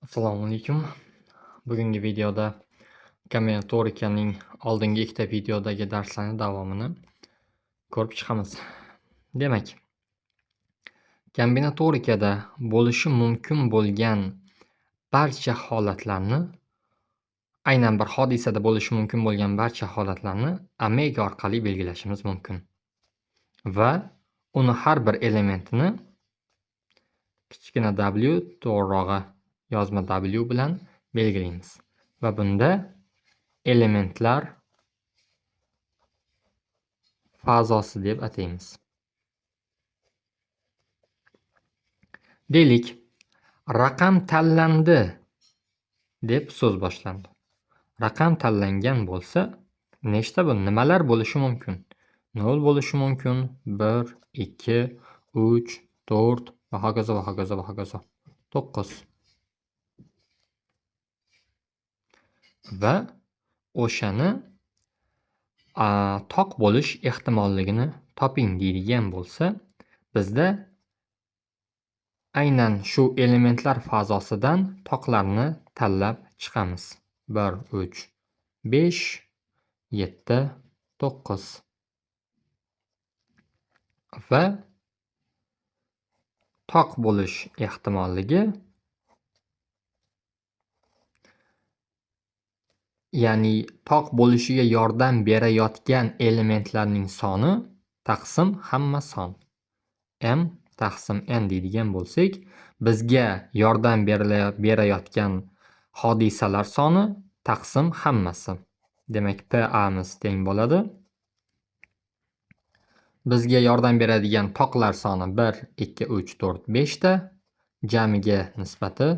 Assalomu alaykum. Bugungi videoda kombinatorikaning oldingi ikkita videodagi darslarning davomini ko'rib chiqamiz. Demak, kombinatorikada bo'lishi mumkin bo'lgan barcha holatlarni, aynan bir hodisada bo'lishi mumkin bo'lgan barcha holatlarni omega orqali belgilashimiz mumkin. Va uni har bir elementini kichkina w, to'g'rirog'i yozma w bilan belgilaymiz. Va bunda elementlar fazosi deb ataymiz. Deylik, raqam tanlandi deb so'z boshlandi. Raqam tanlangan bo'lsa, nechta nimalar bo'lishi mumkin? 0 bo'lishi mumkin, 1, 2, 3, 4 va hokazo va hokazo va hokazo. 9. Va o'shani toq bo'lish ehtimolligini toping deydigan bo'lsa, bizda aynan shu elementlar fazosidan toqlarni tanlab chiqamiz. 1, 3, 5, 7, 9. Va toq bo'lish ehtimolligi, ya'ni toq bo'lishiga yordam berayotgan elementlarning soni taqsim hamma son. M taqsim n deydigan bo'lsak, bizga yordam berayotgan hodisalar soni taqsim hammasi. Demak, PA'miz teng bo'ladi. Bizga yordam beradigan toqlar soni 1, 2, 3, 4, 5 ta. Jamiga nisbati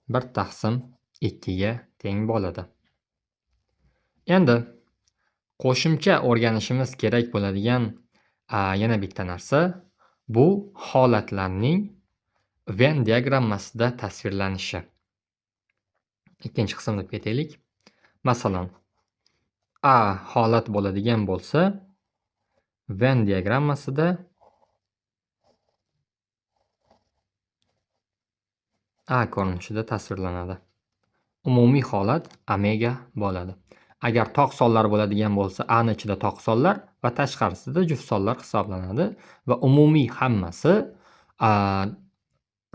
1 taqsim 2 ga teng bo'ladi. Endi qo'shimcha o'rganishimiz kerak bo'ladigan yana bitta narsa bu holatlarning Venn diagrammasida tasvirlanishi. Ikkinchi qism deb ketaylik. Masalan, A holat bo'ladigan bo'lsa, Venn diagrammasida A ko'rinishida tasvirlanadi. Umumiy holat omega bo'ladi. Agar toq sonlar bo'ladigan bo'lsa, A ning ichida toq sonlar va tashqarisida juft sonlar hisoblanadi va umumiy hammasi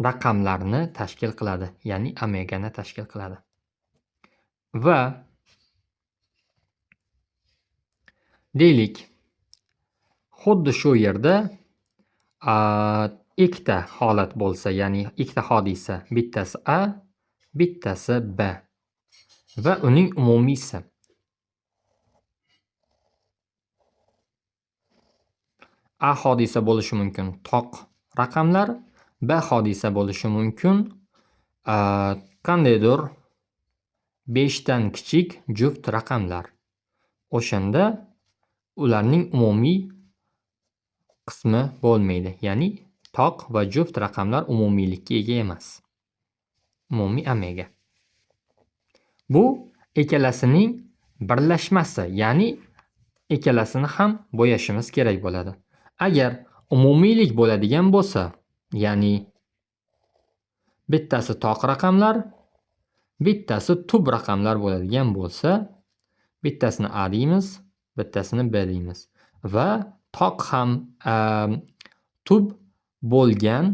raqamlarni tashkil qiladi, ya'ni omegani tashkil qiladi. Va deylik, xuddi shu yerda ikkita holat bo'lsa, ya'ni ikkita hodisa, bittasi A, bittasi B va uning umumiysi. A hodisa bo'lishi mumkin toq raqamlar, B hodisa bo'lishi mumkin qandaydir 5 dan kichik juft raqamlar. O'shanda ularning umumiy qismi bo'lmaydi. Ya'ni toq va juft raqamlar umumiylikka ega emas. Umumiy omega. Bu ikkalasining birlashmasi, ya'ni ikkalasini ham bo'yashimiz kerak bo'ladi. Agar umumiylik bo'ladigan bo'lsa, ya'ni bittasi toq raqamlar, bittasi tub raqamlar bo'ladigan bo'lsa, bittasini A deymiz, bittasini B deymiz. Va toq ham tub bo'lgan,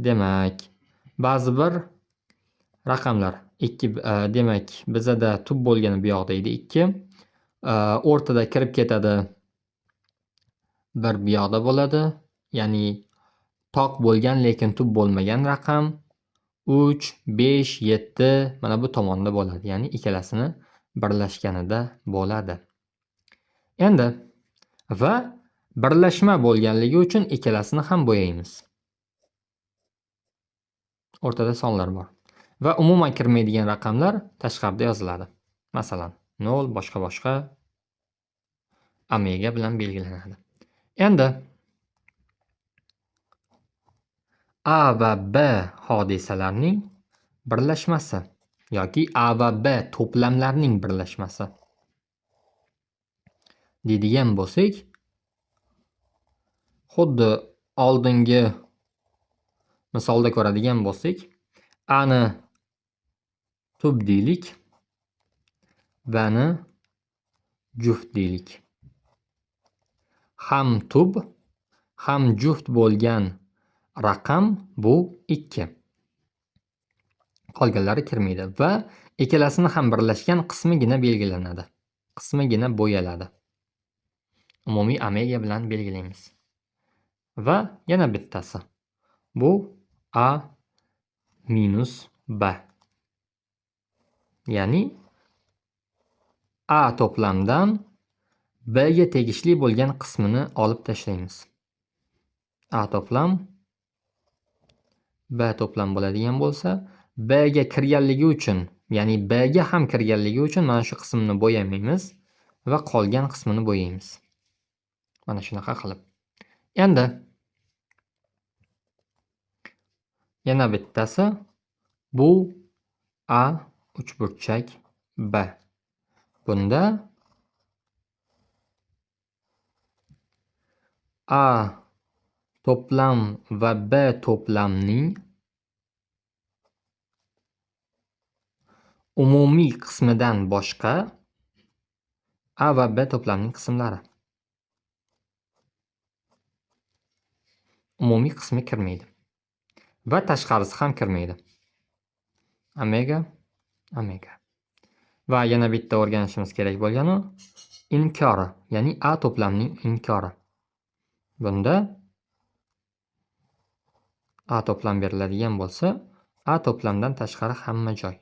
demak, ba'zi bir raqamlar 2, demak, bizada tub bo'lgani bu yoqda edi 2, o'rtada kirib ketadi 1 bu yoqda bo'ladi, ya'ni toq bo'lgan lekin tub bo'lmagan raqam 3, 5, 7 mana bu tomonda bo'ladi, ya'ni ikkalasini birlashganida bo'ladi. Endi va birlashma bo'lganligi uchun ikkalasini ham bo'yaymiz. O'rtada sonlar bor. Va umuman kirmaydigan raqamlar tashqarida yoziladi. Masalan, 0 boshqa omega bilan belgilanadi. Endi A va B hodisalarning birlashmasi yoki A va B to'plamlarining birlashmasi deydigan bo'lsak, xuddi oldingi misolda ko'radigan bo'lsak, A'ni tub deylik. B'ni juft deylik. Ham tub, ham juft bo'lgan raqam bu 2. Qolganlari kirmaydi va ikkalasini ham birlashgan qismigina belgilanadi. Qismigina bo'yaladi. Umumiy omega bilan belgilaymiz. Va yana bittasi. Bu A minus B. Ya'ni A to'plamdan B ga tegishli bo'lgan qismini olib tashlaymiz. A to'plam B to'plam bo'ladigan bo'lsa, B ga kirganligi uchun, ya'ni B ga ham kirganligi uchun mana shu qismini bo'yamaymiz va qolgan qismini bo'yaymiz. Mana shunaqa qilib. Endi yana bittasi bu A uchburchak B. Bunda A to'plam va B to'plamning umumiy qismidan boshqa A va B to'plamning qismlari. Umumiy qismi kirmaydi. Va tashqarisi ham kirmaydi. Omega, omega. Va yana bitta o'rganishimiz kerak bo'lgani inkori, ya'ni A to'plamning inkori. Bunda A to'plam beriladigan bo'lsa, A to'plamdan tashqari hamma joy.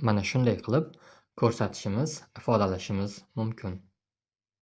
Mana shunday qilib ko'rsatishimiz, ifodalashimiz mumkin.